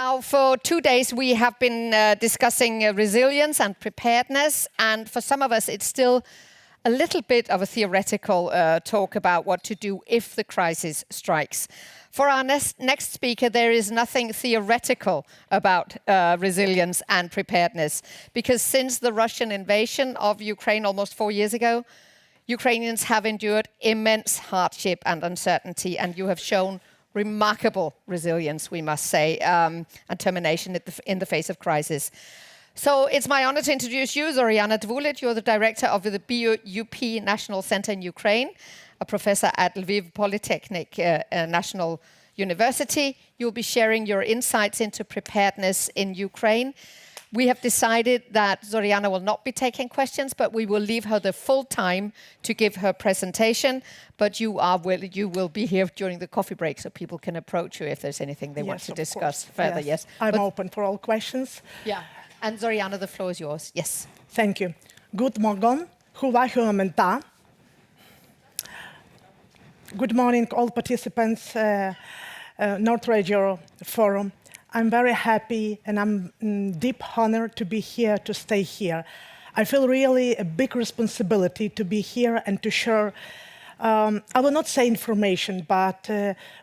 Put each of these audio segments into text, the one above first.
Now, for 2 days, we have been discussing resilience and preparedness. And for some of us, it's still a little bit of a theoretical talk about what to do if the crisis strikes. For our next speaker, there is nothing theoretical about resilience and preparedness, because since the Russian invasion of Ukraine almost 4 years ago, Ukrainians have endured immense hardship and uncertainty, and you have shown remarkable resilience, we must say, and determination in the face of crisis. So it's my honor to introduce you, Zoriana Dvulit. You're the director of the BUP National Center in Ukraine, a professor at Lviv Polytechnic National University. You'll be sharing your insights into preparedness in Ukraine. We have decided that Zoriana will not be taking questions, but we will leave her the full time to give her presentation. But you will be here during the coffee break, so people can approach you if there's anything they want to discuss further. Yes, I'm open for all questions. Yeah, and Zoriana, the floor is yours. Yes. Thank you. Good morning. Good morning, all participants, North Radio Forum. I'm very happy and I'm deep honored to be here, to stay here. I feel really a big responsibility to be here and to share, I will not say information, but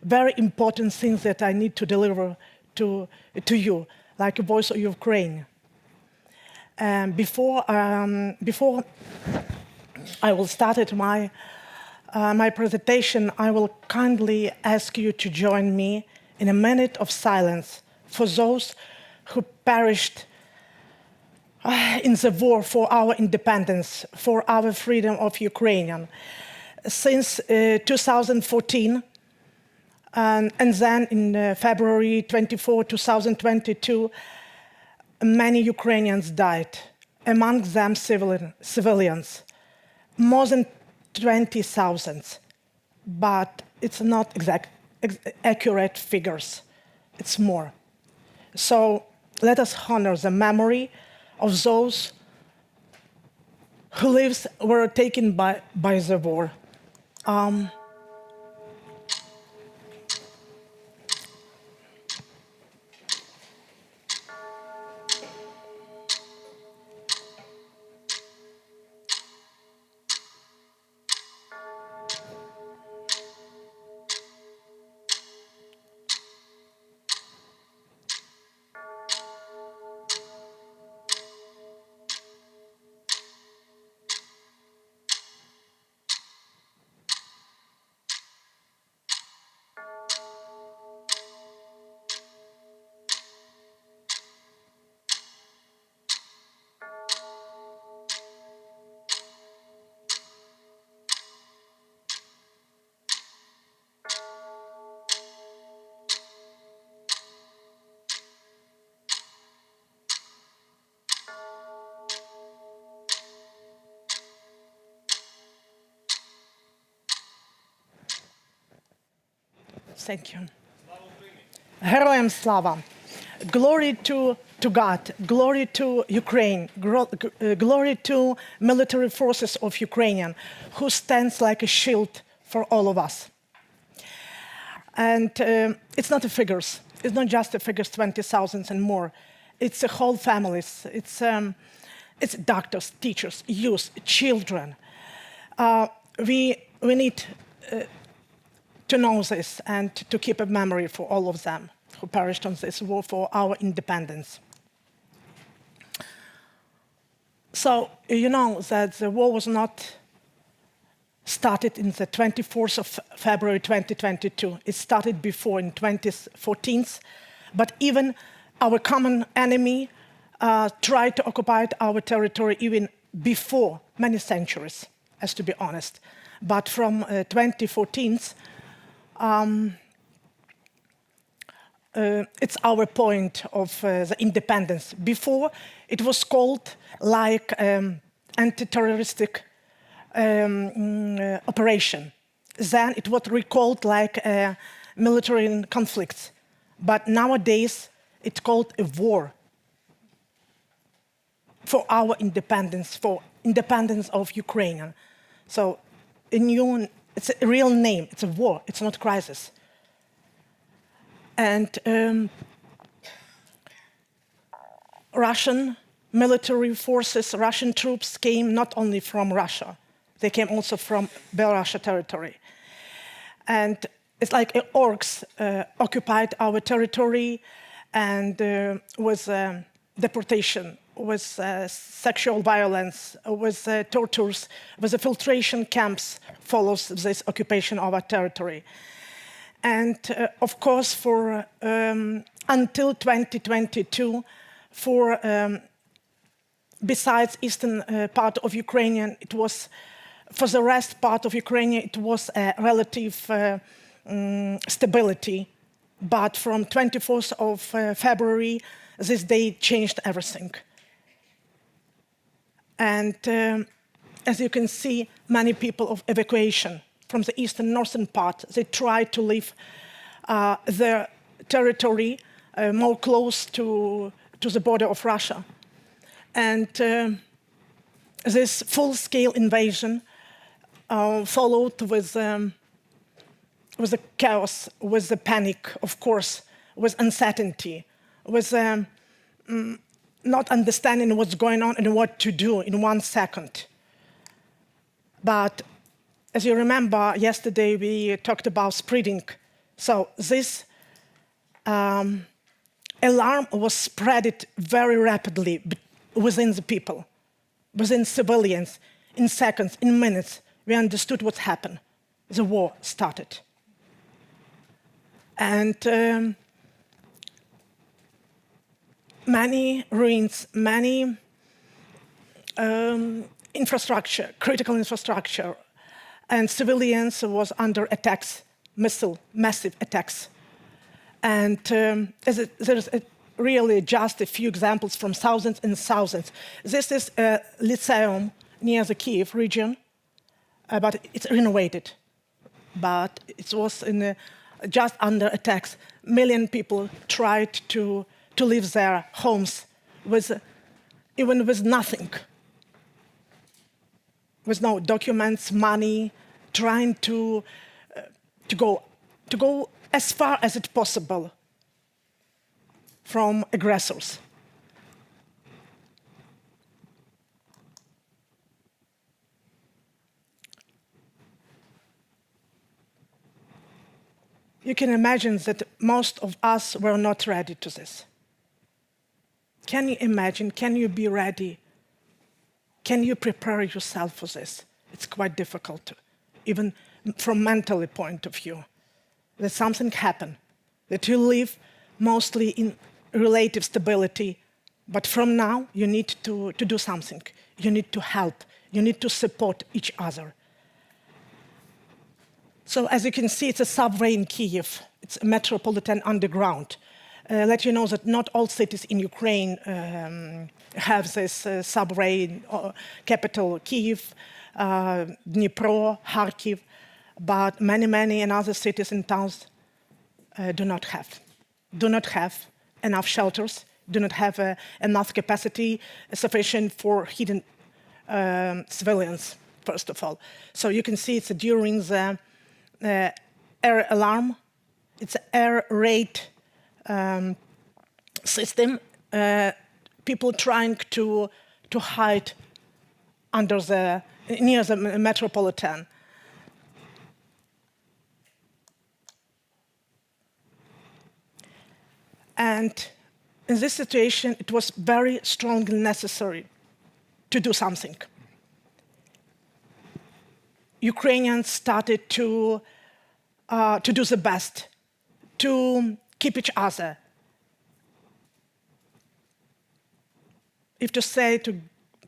very important things that I need to deliver to you, like a voice of Ukraine. Before I will start my presentation, I will kindly ask you to join me in a minute of silence for those who perished in the war for our independence, for our freedom of Ukrainian. Since 2014, and then in February 24, 2022, many Ukrainians died, among them civilians, more than 20,000, but it's not accurate figures, it's more. So let us honor the memory of those whose lives were taken by the war. Thank you. Героям слава. Glory to God, glory to Ukraine, glory to military forces of Ukrainian, who stands like a shield for all of us. And it's not the figures. It's not just the figures, 20,000 and more. It's the whole families. It's doctors, teachers, youth, children. We need to know this and to keep a memory for all of them who perished on this war for our independence. So you know that the war was not started in the 24th of February 2022. It started before in 2014, but even our common enemy tried to occupy our territory even before many centuries, as to be honest. But from 2014, it's our point of the independence. Before, it was called like anti-terroristic operation. Then it was recalled like military conflicts. But nowadays, it's called a war for our independence, for independence of Ukraine. So it's a real name, it's a war, it's not crisis. And Russian military forces, Russian troops came not only from Russia, they came also from Belarus territory. And it's like orcs occupied our territory, and was deportation, was sexual violence, was tortures, was filtration camps follows this occupation of our territory. And of course, for until 2022, for besides eastern part of Ukrainian, it was for the rest part of Ukraine, it was a relative stability. But from 24th of February, this day changed everything. And as you can see, many people of evacuation from the eastern northern part, they tried to leave their territory more close to the border of Russia. And this full-scale invasion followed with the chaos, with the panic, of course, with uncertainty, with not understanding what's going on and what to do in 1 second. But as you remember, yesterday we talked about spreading. So this alarm was spread very rapidly within the people, within civilians. In seconds, in minutes, we understood what happened. The war started. And many ruins, many infrastructure, critical infrastructure, and civilians was under attacks, massive attacks. And there's really just a few examples from thousands and thousands. This is a lyceum near the Kiev region, but it's renovated. But it was just under attacks. Million people tried to leave their homes even with nothing, with no documents, money, trying to go as far as it's possible from aggressors. You can imagine that most of us were not ready to this. Can you imagine? Can you be ready? Can you prepare yourself for this? It's quite difficult, even from mental point of view, that something happened, that you live mostly in relative stability, but from now you need to do something. You need to help. You need to support each other. So as you can see, it's a subway in Kyiv. It's a metropolitan underground. Let you know that not all cities in Ukraine have this subway, capital Kyiv, Dnipro, Kharkiv, but many in other cities and towns do not have enough shelters, do not have enough capacity sufficient for hidden civilians, first of all. So you can see it's during the air alarm, it's an air raid system, people trying to hide under near the metropolitan. And in this situation, it was very strongly necessary to do something. Ukrainians started to do the best, to keep each other. If to say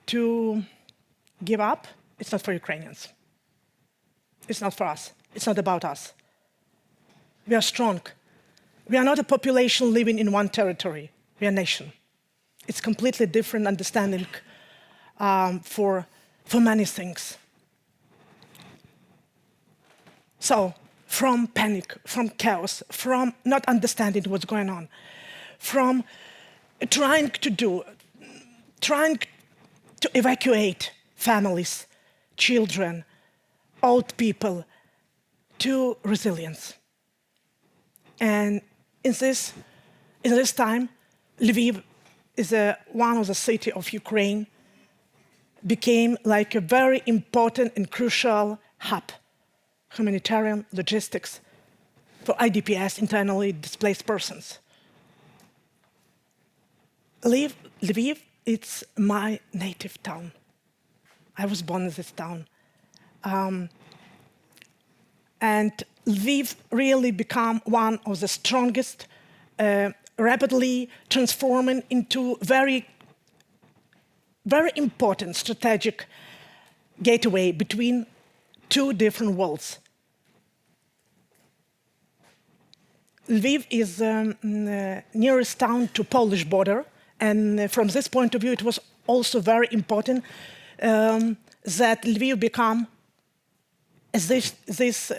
to give up, it's not for Ukrainians. It's not for us. It's not about us. We are strong. We are not a population living in one territory. We are a nation. It's completely different understanding for many things. So, from panic, from chaos, from not understanding what's going on, from trying to evacuate families, children, old people, to resilience. And in this time, Lviv is one of the cities of Ukraine, became like a very important and crucial hub, humanitarian logistics for IDPs, internally displaced persons. Lviv, it's my native town. I was born in this town. And Lviv really became one of the strongest, rapidly transforming into very important strategic gateway between two different worlds. Lviv is the nearest town to Polish border, and from this point of view, it was also very important that Lviv become this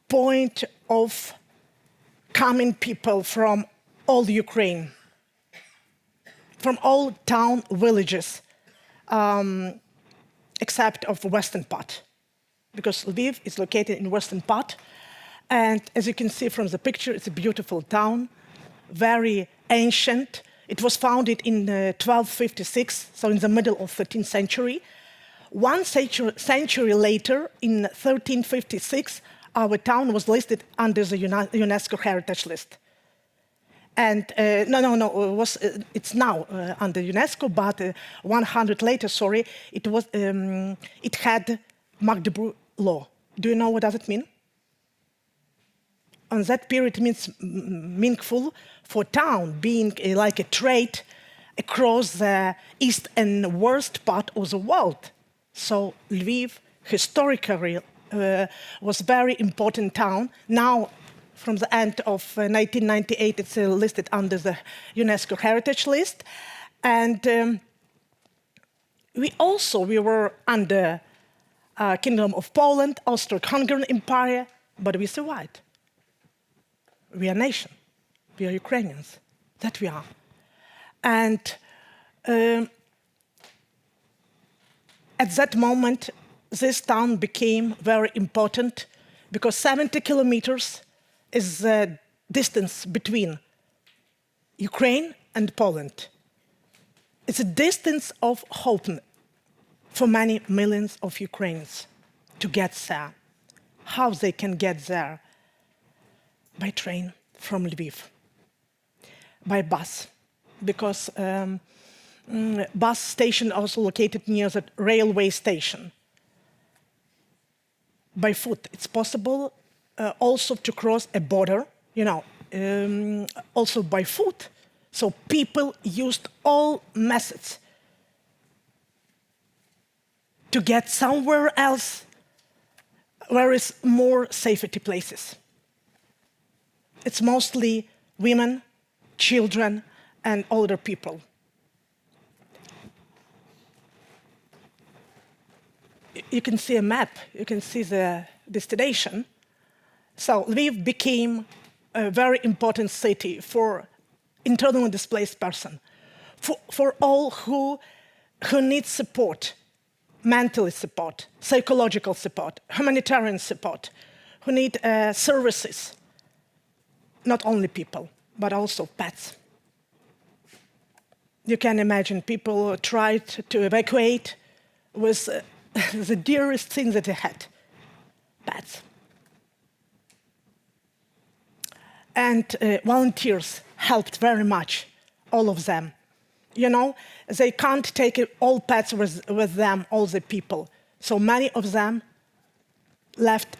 point of coming people from all Ukraine, from all town villages, except of the western part, because Lviv is located in the western part. And as you can see from the picture, it's a beautiful town, very ancient. It was founded in 1256, so in the middle of the 13th century. One century later, in 1356, our town was listed under the UNESCO Heritage List. And it's now under UNESCO, but 100 later, it had Magdeburg law. Do you know what does it mean? On that period, it means meaningful for town, being like a trade across the east and west part of the world. So Lviv historically was a very important town. Now, from the end of 1998, it's listed under the UNESCO Heritage List. And we were under Kingdom of Poland, Austro-Hungarian Empire, but we survived. We are a nation. We are Ukrainians. That we are. And at that moment, this town became very important because 70 kilometers is the distance between Ukraine and Poland. It's a distance of hope for many millions of Ukrainians to get there. How they can get there? By train from Lviv, by bus, because bus station also located near the railway station. By foot, it's possible also to cross a border, also by foot. So people used all methods to get somewhere else where is more safety places. It's mostly women, children, and older people. You can see a map, you can see the destination. So Lviv became a very important city for internally displaced person, for all who need support, mental support, psychological support, humanitarian support, who need services. Not only people, but also pets. You can imagine people tried to evacuate with the dearest thing that they had, pets. And volunteers helped very much, all of them. They can't take all pets with them, all the people. So many of them left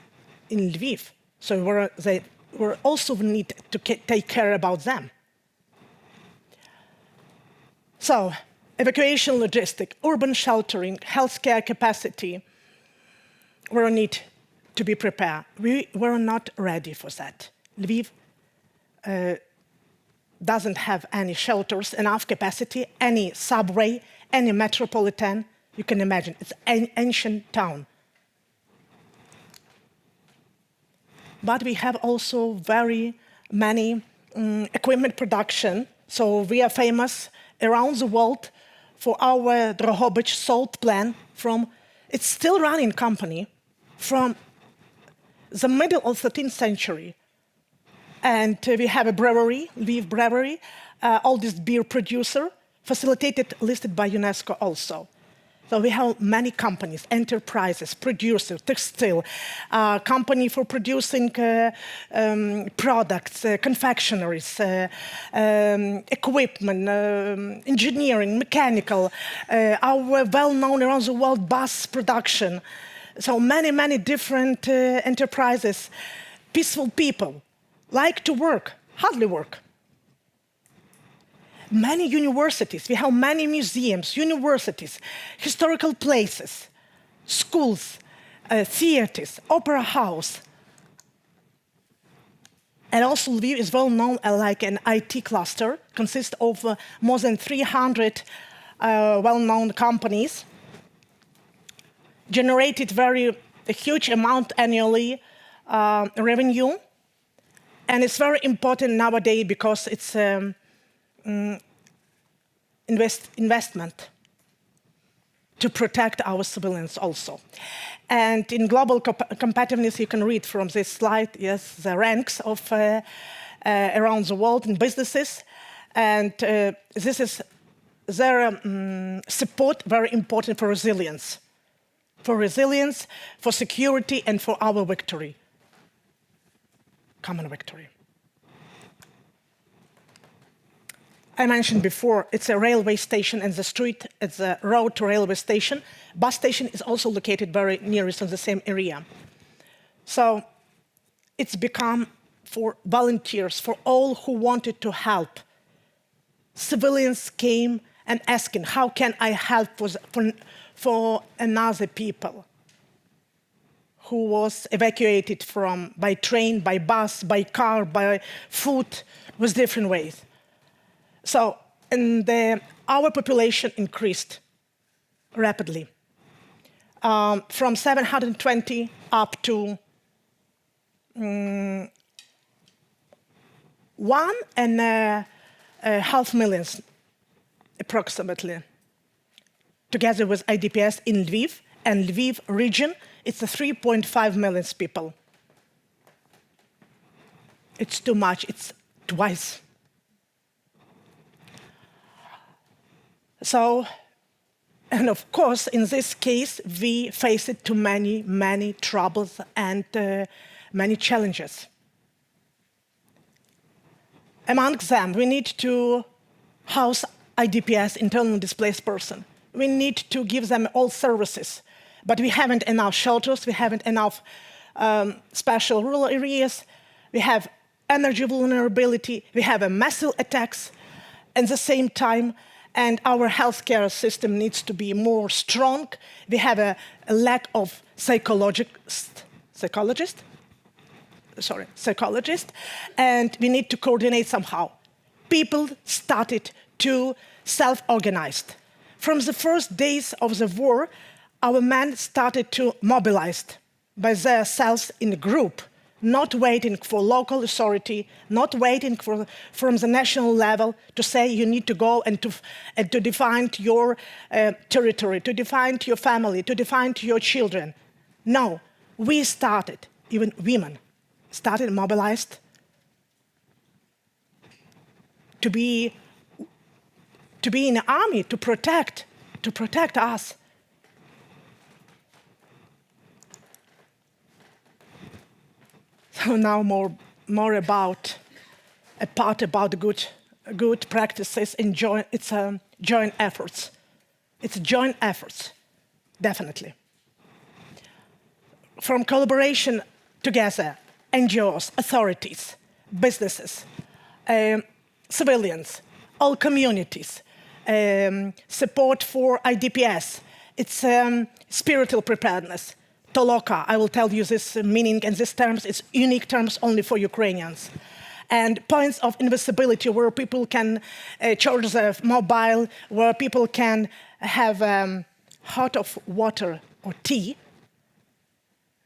in Lviv. So they were also need to take care about them. So, evacuation logistic, urban sheltering, healthcare capacity were need to be prepared. We were not ready for that. Lviv doesn't have any shelters, enough capacity, any subway, any metropolitan. You can imagine, it's an ancient town. But we have also very many equipment production. So we are famous around the world for our Drohobych salt plant it's still running company from the middle of the 13th century. And we have a brewery, Lviv brewery, oldest beer producer, facilitated, listed by UNESCO also. So we have many companies, enterprises, producers, textile, company for producing products, confectionaries, equipment, engineering, mechanical, our well-known around the world bus production. So many different enterprises, peaceful people, like to work, hardly work. Many universities, we have many museums, universities, historical places, schools, theaters, opera house. And also Lviv is well known like an IT cluster, consists of more than 300 well-known companies, generated a huge amount annually revenue. And it's very important nowadays because it's investment to protect our civilians also. And in global competitiveness, you can read from this slide, yes, the ranks of around the world in businesses. And this is their support, very important for resilience, for security, and for our victory, common victory. I mentioned before, it's a railway station and the street, it's a road to railway station. Bus station is also located very nearest in the same area. So it's become for volunteers, for all who wanted to help. Civilians came and asking, how can I help for another people who was evacuated by train, by bus, by car, by foot, with different ways. So our population increased rapidly, from 720 up to 1.5 million, approximately, together with IDPs in Lviv and Lviv region. It's 3.5 million people. It's too much. It's twice. So, and of course, in this case, we face it to many troubles and many challenges. Among them, we need to house IDPs, internally displaced person. We need to give them all services, but we haven't enough shelters, we haven't enough special rural areas, we have energy vulnerability, we have massive attacks at the same time, and our healthcare system needs to be more strong. We have a lack of psychologists, and we need to coordinate somehow. People started to self-organize. From the first days of the war, our men started to mobilize by themselves in a group, not waiting for local authority, not waiting from the national level to say you need to go and to define your territory, to define your family, to define your children. No, we started, even women, started mobilized to be in the army, to protect us. So now more about a part about good practices and it's joint efforts. It's joint efforts, definitely. From collaboration together, NGOs, authorities, businesses, civilians, all communities, support for IDPs. It's spiritual preparedness. Toloka, I will tell you this meaning and these terms, it's unique terms only for Ukrainians. And points of invisibility where people can charge their mobile, where people can have hot of water or tea.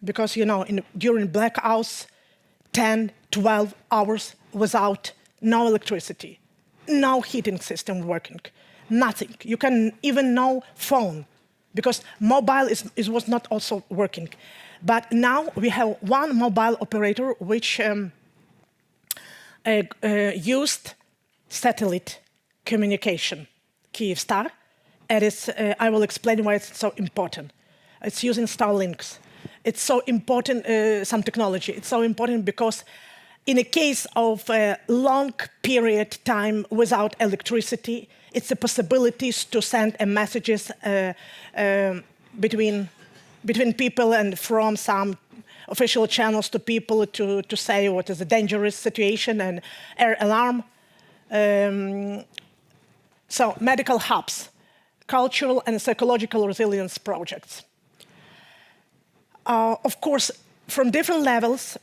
Because, you know, during blackouts, 10, 12 hours without no electricity, no heating system working, nothing. You can even no phone, because mobile was not also working. But now we have one mobile operator which used satellite communication, Kyivstar. I will explain why it's so important. It's using Starlinks. It's so important, some technology. It's so important because in a case of a long period time without electricity, it's a possibility to send messages between people and from some official channels to people to say what is a dangerous situation and air alarm. So medical hubs, cultural and psychological resilience projects. Of course, from different levels,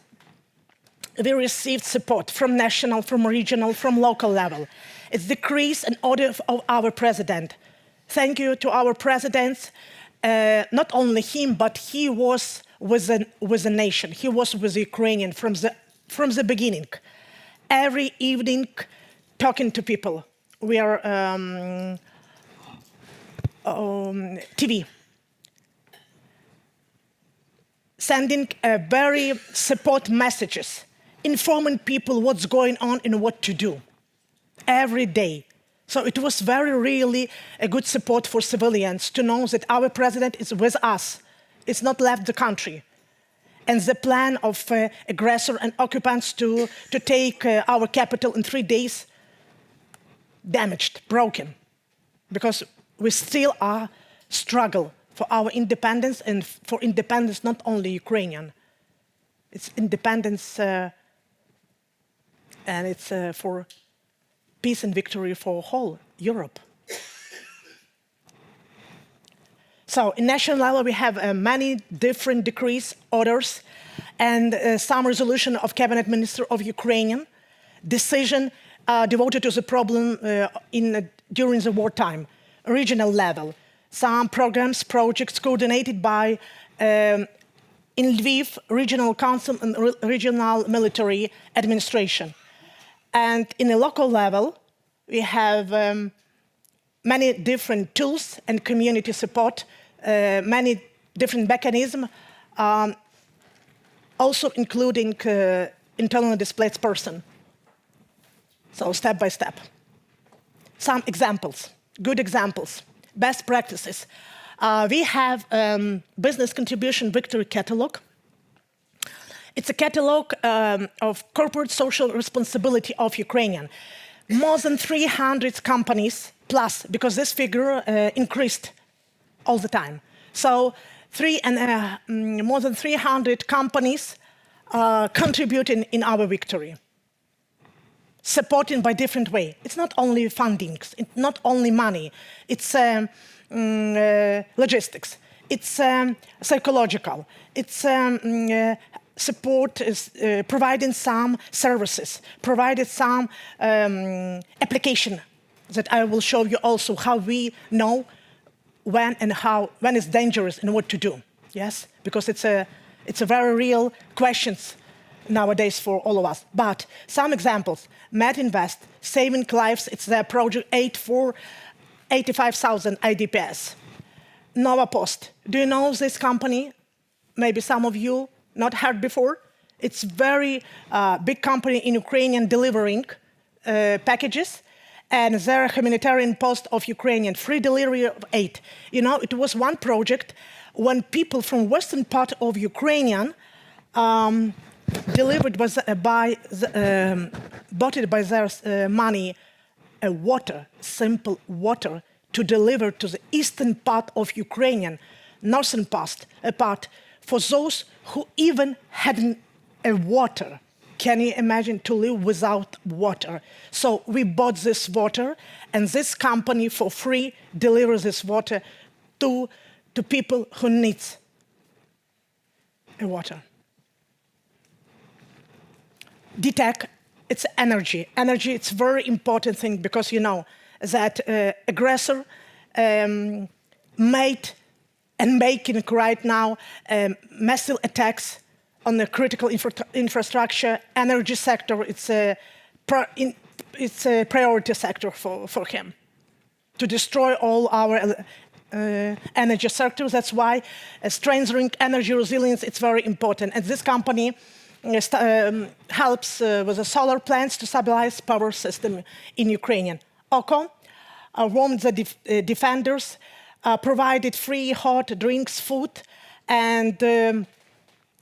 we received support from national, from regional, from local level. It's the grace and order of our president. Thank you to our president, not only him, but he was with the nation. He was with the Ukrainian from the beginning. Every evening, talking to people. We are TV. Sending very support messages, informing people what's going on and what to do every day. So it was really a good support for civilians to know that our president is with us. It's not left the country. And the plan of aggressor and occupants to take our capital in 3 days, damaged, broken, because we still are struggle for our independence and for independence not only Ukrainian. It's independence and it's for peace and victory for whole Europe. So in national level, we have many different decrees, orders, and some resolution of Cabinet Minister of Ukrainian, decision devoted to the problem during the wartime, regional level. Some programs, projects coordinated by in Lviv, Regional Council and Regional Military Administration. And in a local level, we have many different tools and community support, many different mechanisms, also including internally displaced person. So step by step. Some examples, good examples, best practices. We have business contribution victory catalog. It's a catalog of corporate social responsibility of Ukrainian. More than 300 companies plus, because this figure increased all the time. So more than 300 companies contributing in our victory. Supporting by different way. It's not only fundings, it's not only money, it's logistics, it's psychological, it's support, is providing some services, provided some application that I will show you also how we know when it's dangerous and what to do. Yes, because it's a very real questions nowadays for all of us. But some examples: MedInvest, Saving Lives, it's their project 85,000 IDPs. Nova Post, do you know this company? Maybe some of you not heard before. It's very big company in Ukrainian delivering packages, and their humanitarian post of Ukrainian free delivery of aid. You know, it was one project when people from western part of Ukrainian delivered bought it by their money, water, simple water, to deliver to the eastern part of Ukrainian, northern part, for those who even hadn't a water. Can you imagine to live without water? So we bought this water, and this company for free delivers this water to people who need water. DTEC, it's energy. Energy, it's a very important thing because you know that aggressor made and making right now massive attacks on the critical infrastructure, energy sector. It's a priority sector for him to destroy all our energy sectors. That's why strengthening energy resilience, it's very important. And this company helps with the solar plants to stabilize power system in Ukraine. OCO warmed the defenders, provided free hot drinks, food, and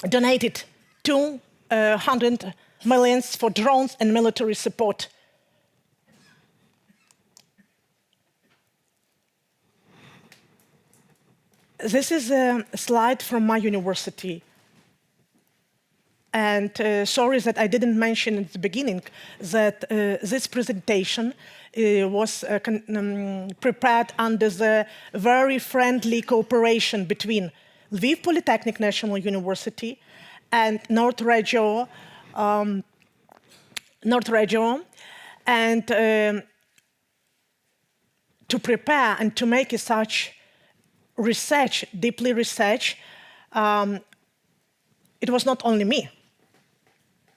donated 200 million for drones and military support. This is a slide from my university. And sorry that I didn't mention at the beginning that this presentation was prepared under the very friendly cooperation between Lviv Polytechnic National University and North Regio, and to prepare and to make such research, deeply research, it was not only me.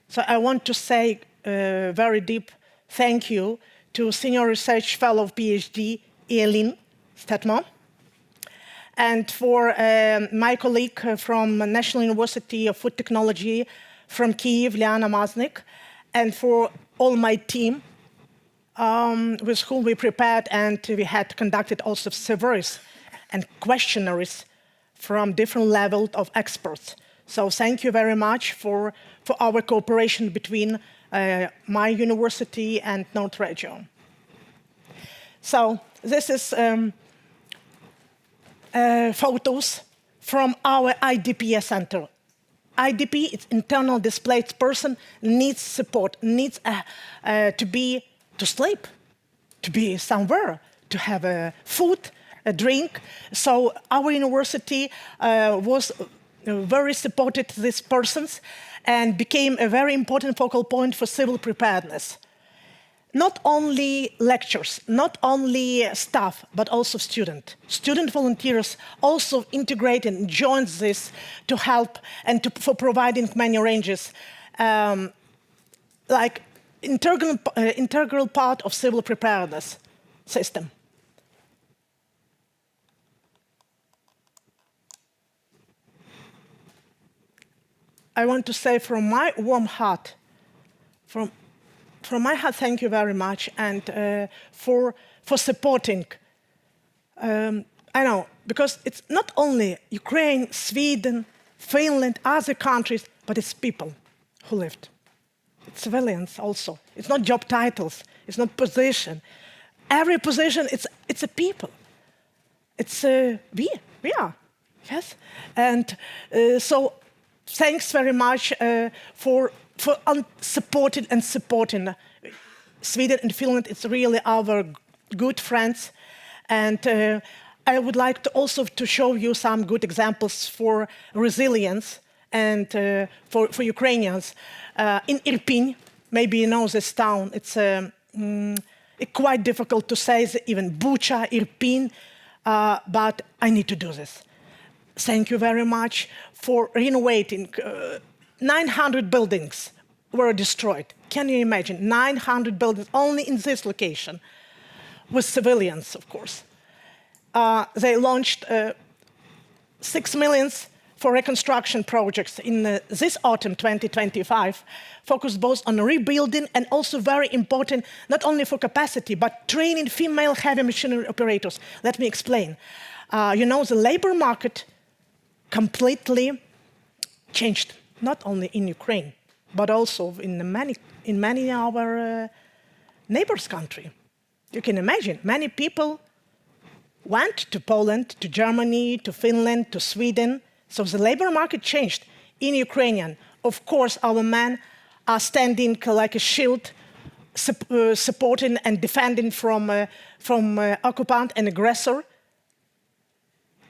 So I want to say a very deep thank you to Senior Research Fellow PhD Elin Stetmo, and for my colleague from National University of Food Technology from Kyiv, Liana Maznik, and for all my team with whom we prepared, and we had conducted also surveys and questionnaires from different levels of experts. So thank you very much for our cooperation between my university and North Regio. So this is photos from our IDP center. IDP, it's internal displaced person, needs support, needs to sleep, to be somewhere, to have food, a drink. So our university was very supported these persons and became a very important focal point for civil preparedness. Not only lectures, not only staff, but also student. Student volunteers also integrate and join this to help and for providing many ranges, like integral part of civil preparedness system. I want to say from my warm heart, from my heart, thank you very much, and for supporting. I know, because it's not only Ukraine, Sweden, Finland, other countries, but it's people who lived. It's civilians also. It's not job titles. It's not position. Every position, it's a people. It's we are, yes. And so. Thanks very much for supporting Sweden and Finland. It's really our good friends, and I would like to also to show you some good examples for resilience and for Ukrainians. In Irpin, maybe you know this town. It's quite difficult to say, even Bucha, Irpin, but I need to do this. Thank you very much for renovating. 900 buildings were destroyed. Can you imagine? 900 buildings only in this location, with civilians, of course. They launched 6 million for reconstruction projects in this autumn 2025, focused both on rebuilding and also very important, not only for capacity, but training female heavy machinery operators. Let me explain. You know, the labor market completely changed, not only in Ukraine, but also in many of our neighbors' countries. You can imagine, many people went to Poland, to Germany, to Finland, to Sweden. So the labor market changed. In Ukrainian, of course, our men are standing like a shield, supporting and defending from occupant and aggressor.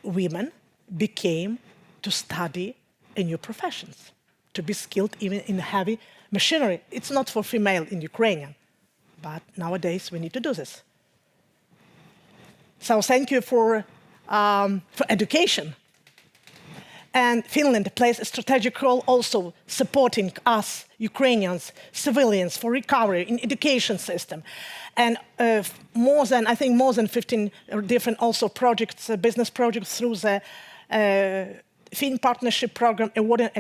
Women became to study a new professions, to be skilled even in heavy machinery. It's not for female in Ukrainian, but nowadays we need to do this. So thank you for education. And Finland plays a strategic role also supporting us, Ukrainians, civilians, for recovery in education system. And more than 15 different also projects, business projects through the Finn Partnership Program, awarding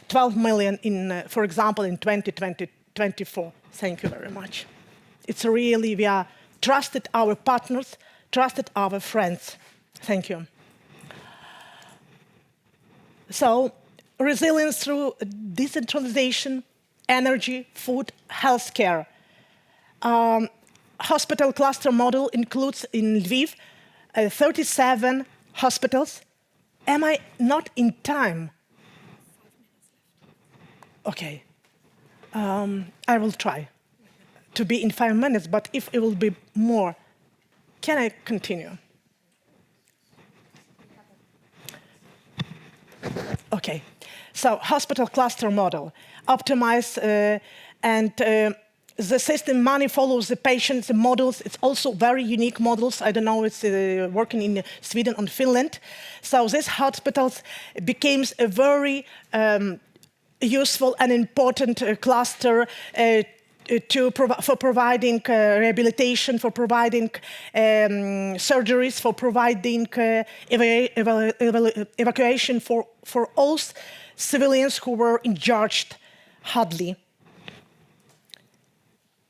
12 million in, for example, in 2024. Thank you very much. It's really, we are trusted our partners, trusted our friends. Thank you. So, resilience through decentralization, energy, food, healthcare. Hospital cluster model includes in Lviv 37 hospitals. Am I not in time? Okay. I will try to be in 5 minutes, but if it will be more, can I continue? Okay. So, hospital cluster model, optimize and the system money follows the patients, the models. It's also very unique models. I don't know, it's working in Sweden and Finland. So these hospitals became a very useful and important cluster for providing rehabilitation, for providing surgeries, for providing evacuation for all civilians who were charged hardly.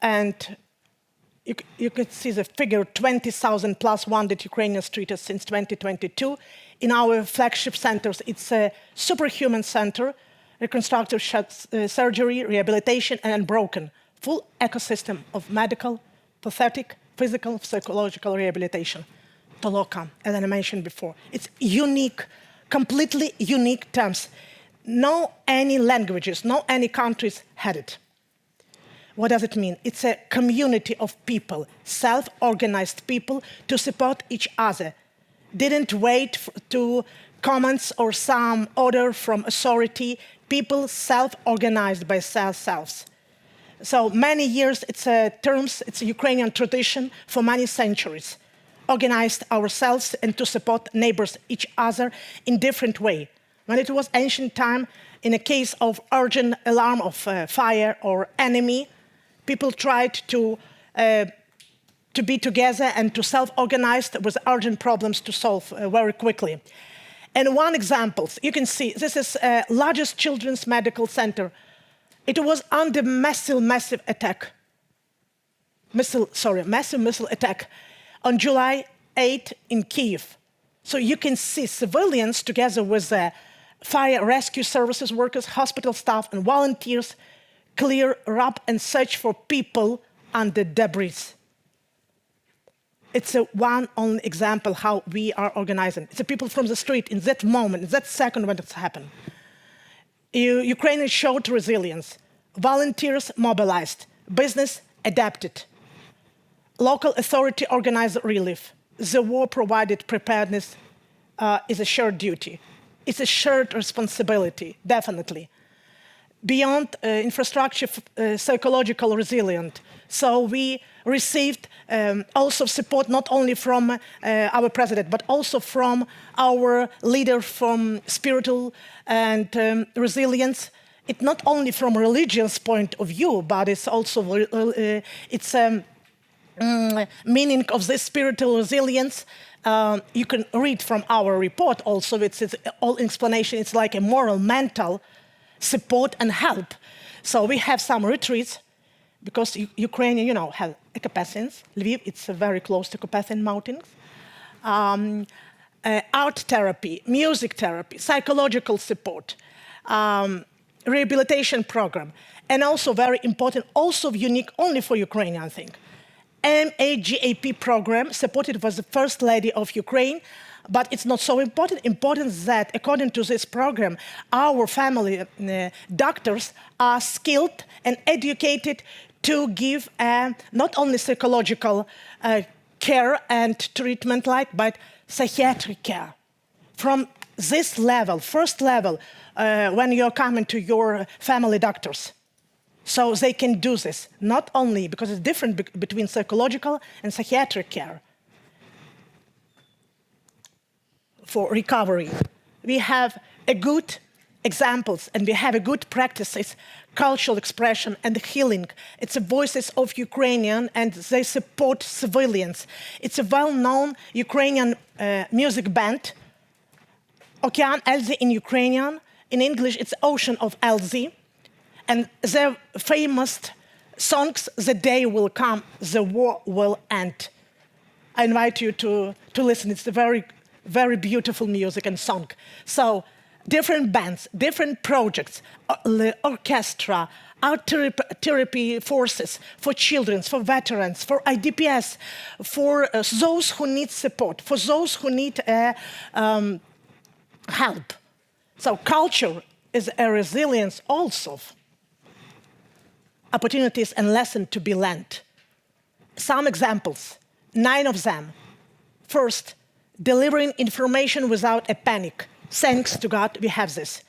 And you could see the figure, 20,000 plus wounded Ukrainians treated since 2022. In our flagship centers, it's a superhuman center, reconstructive surgery, rehabilitation, and unbroken. Full ecosystem of medical, prosthetic, physical, psychological rehabilitation. Toloka, as I mentioned before. It's unique, completely unique terms. No any languages, no any countries had it. What does it mean? It's a community of people, self-organized people to support each other. Didn't wait to comments or some order from authority. People self-organized by themselves. So many years, it's a Ukrainian tradition for many centuries. Organized ourselves and to support neighbors, each other in different way. When it was ancient time, in a case of urgent alarm of fire or enemy, people tried to be together and to self-organize with urgent problems to solve very quickly. And one example, you can see, this is largest children's medical center. It was under massive attack. Massive missile attack on July 8 in Kyiv. So you can see civilians together with fire rescue services workers, hospital staff, and volunteers clear up and search for people under debris. It's one only example how we are organizing. It's the people from the street in that moment, in that second when it's happened. Ukraine showed resilience. Volunteers mobilized. Business adapted. Local authority organized relief. The war provided preparedness is a shared duty. It's a shared responsibility, definitely. Beyond infrastructure, psychological resilience. So we received also support not only from our president, but also from our leader from spiritual and resilience. It's not only from religious point of view, but it's also meaning of this spiritual resilience. You can read from our report also. It's all explanation. It's like a moral, mental support and help. So we have some retreats because Ukraine, have Carpathians. Lviv, it's very close to Carpathian mountains. Art therapy, music therapy, psychological support, rehabilitation program, and also very important, also unique only for Ukraine, I think. MAGAP program supported by the First Lady of Ukraine, but it's not so important. Important that, according to this program, our family doctors are skilled and educated to give not only psychological care and treatment but psychiatric care. From this level, first level, when you're coming to your family doctors. So they can do this, not only because it's different between psychological and psychiatric care. For recovery, we have a good examples and we have a good practices, cultural expression and healing. It's the voices of Ukrainian and they support civilians. It's a well-known Ukrainian music band, Okean Elzy in Ukrainian, In English, it's Ocean of LZ. And their famous songs, The Day Will Come, The War Will End. I invite you to listen. It's a very, very beautiful music and song. So different bands, different projects, orchestra, art therapy forces for children, for veterans, for IDPs, for those who need support, for those who need help. So culture is a resilience also. Opportunities and lessons to be learned. Some examples, 9 of them. First, delivering information without a panic. Thanks to God, we have this.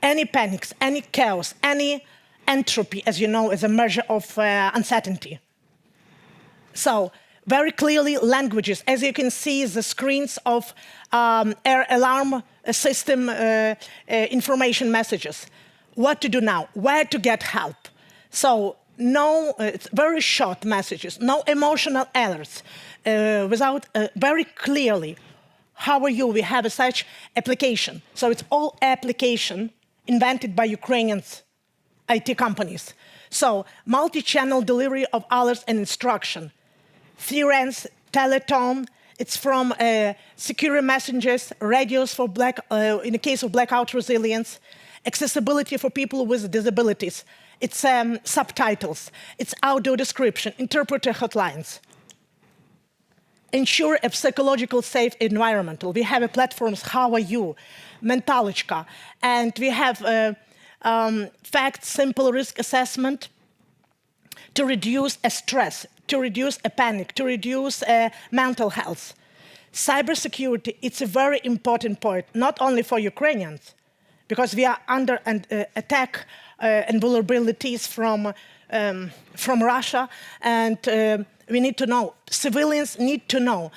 Any panics, any chaos, any entropy, as you know, is a measure of uncertainty. So, very clearly, languages. As you can see, the screens of air alarm system information messages. What to do now? Where to get help? So, no, it's very short messages, no emotional alerts, without very clearly, how are you? We have a such application. So it's all application invented by Ukrainians IT companies. So multi-channel delivery of alerts and instruction. Sirens, teletone, it's from secure messengers, radios for in the case of blackout resilience, accessibility for people with disabilities. It's subtitles, it's audio description, interpreter hotlines. Ensure a psychological safe environment. We have platforms, How Are You, Mentalichka, and we have fact, simple risk assessment to reduce stress, to reduce panic, to reduce mental health. Cybersecurity, it's a very important point, not only for Ukrainians, because we are under attack and vulnerabilities from Russia, and we need to know, civilians need to know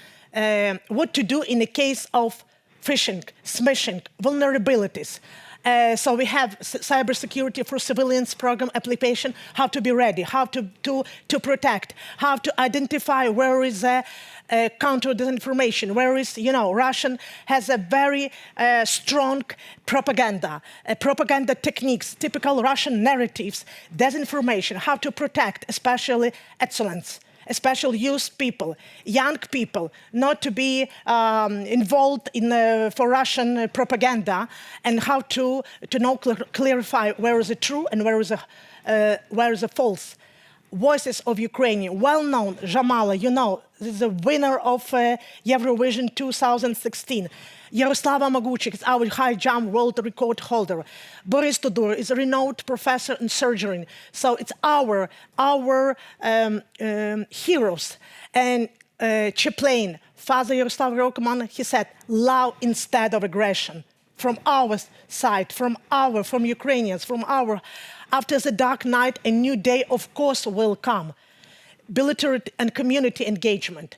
what to do in the case of phishing, smishing, vulnerabilities. So we have cybersecurity for civilians program application, how to be ready, how to protect, how to identify where is counter disinformation, where is, Russian has a very strong propaganda techniques, typical Russian narratives, disinformation, how to protect, especially excellence, especially youth people, young people, not to be involved in for Russian propaganda, and how to know, clarify where is it true and where is it false. Voices of Ukraine, well-known, Jamala, this is the winner of Eurovision 2016. Yaroslava Maguchik is our high jump world record holder. Boris Todor is a renowned professor in surgery. So it's our heroes. And Chaplain, Father Yaroslav Rockman, he said, love instead of aggression. From our side, from Ukrainians, after the dark night, a new day, of course, will come. Military and community engagement,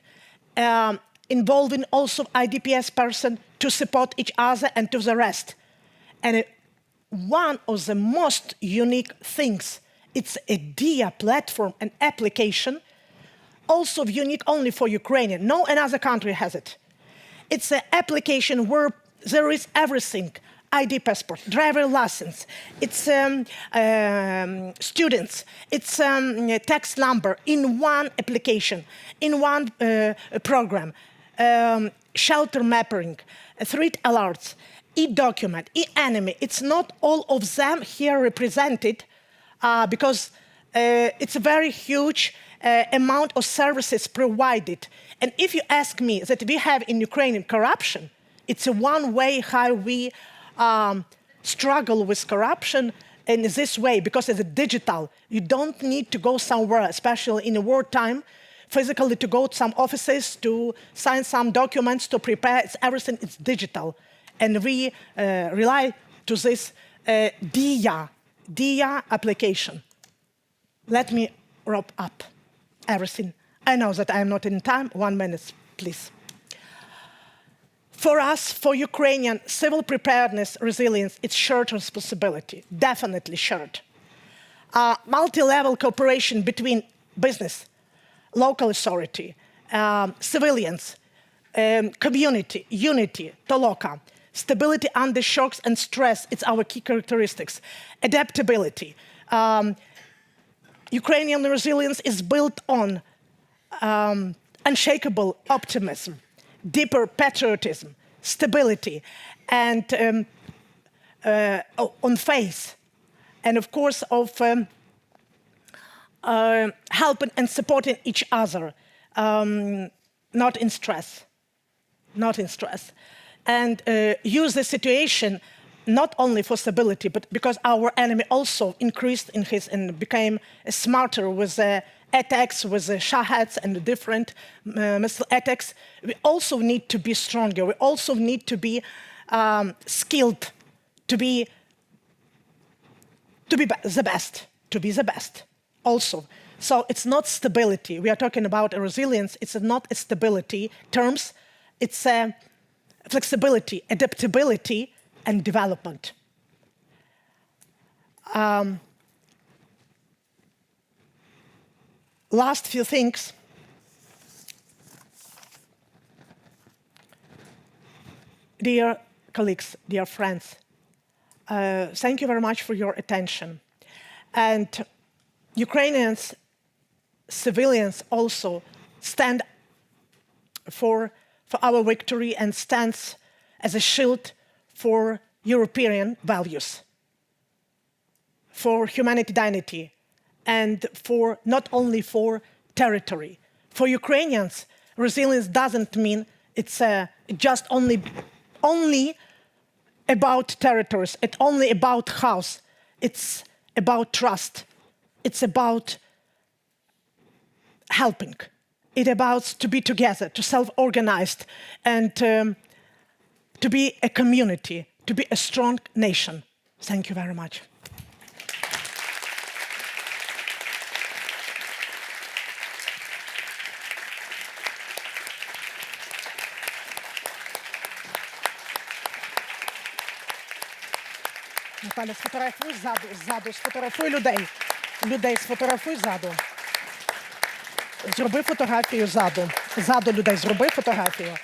involving also IDPS person to support each other and to the rest. And one of the most unique things, it's a DIA platform and application, also unique only for Ukrainian. No another country has it. It's an application where there is everything. ID passport, driver license, it's students, it's tax number in one application, in one program, shelter mapping, threat alerts, e-document, e-enemy. It's not all of them here represented because it's a very huge amount of services provided. And if you ask me that we have in Ukraine corruption, it's a one way how we struggle with corruption in this way, because it's digital. You don't need to go somewhere, especially in a wartime, physically to go to some offices, to sign some documents, to prepare. Everything is digital. And we rely to this DIA application. Let me wrap up everything. I know that I am not in time. 1 minute, please. For us, for Ukrainian, civil preparedness, resilience, it's shared responsibility, definitely shared. Multi-level cooperation between business, local authority, civilians, community, unity, Toloka. Stability under shocks and stress, it's our key characteristics. Adaptability. Ukrainian resilience is built on unshakable optimism, deeper patriotism, stability, and on faith, and of course of helping and supporting each other, not in stress, and use the situation not only for stability, but because our enemy also increased in his and became smarter with attacks, with shaheds and the different missile attacks. We also need to be stronger. We also need to be skilled, to be the best also. So it's not stability. We are talking about a resilience. It's not a stability terms. It's a flexibility, adaptability, and development. Last few things. Dear colleagues, dear friends, thank you very much for your attention. And Ukrainians, civilians also stand for our victory and stands as a shield for European values, for humanitarian, and for not only for territory. For Ukrainians, resilience doesn't mean it's just only about territories. It's only about house. It's about trust. It's about helping. It's about to be together, to self-organized, and to be a community, to be a strong nation. Thank you very much. Наталя, сфотографуй ззаду, сфотографуй людей. Людей сфотографуй ззаду. Зроби фотографію ззаду. Ззаду людей зроби фотографію.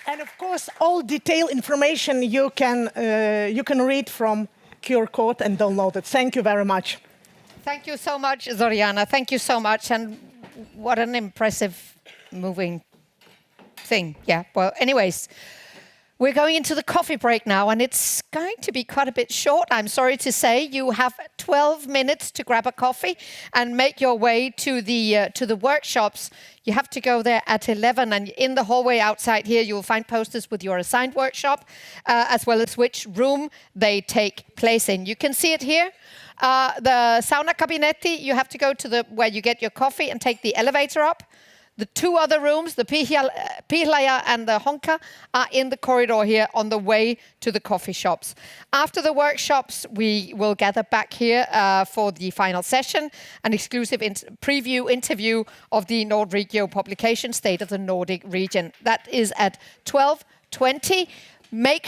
And of course, all detailed information you can read from QR code and download it. Thank you very much. Thank you so much, Zoriana. Thank you so much. And what an impressive, moving thing. Yeah, well, anyways, we're going into the coffee break now, and it's going to be quite a bit short. I'm sorry to say you have 12 minutes to grab a coffee and make your way to the workshops. You have to go there at 11, and in the hallway outside here, you will find posters with your assigned workshop, as well as which room they take place in. You can see it here. The sauna cabinetti, you have to go to where you get your coffee and take the elevator up. The two other rooms, the Pihlaya and the Honka, are in the corridor here on the way to the coffee shops. After the workshops, we will gather back here for the final session, an exclusive preview interview of the Nordregio publication, State of the Nordic Region. That is at 12:20. Make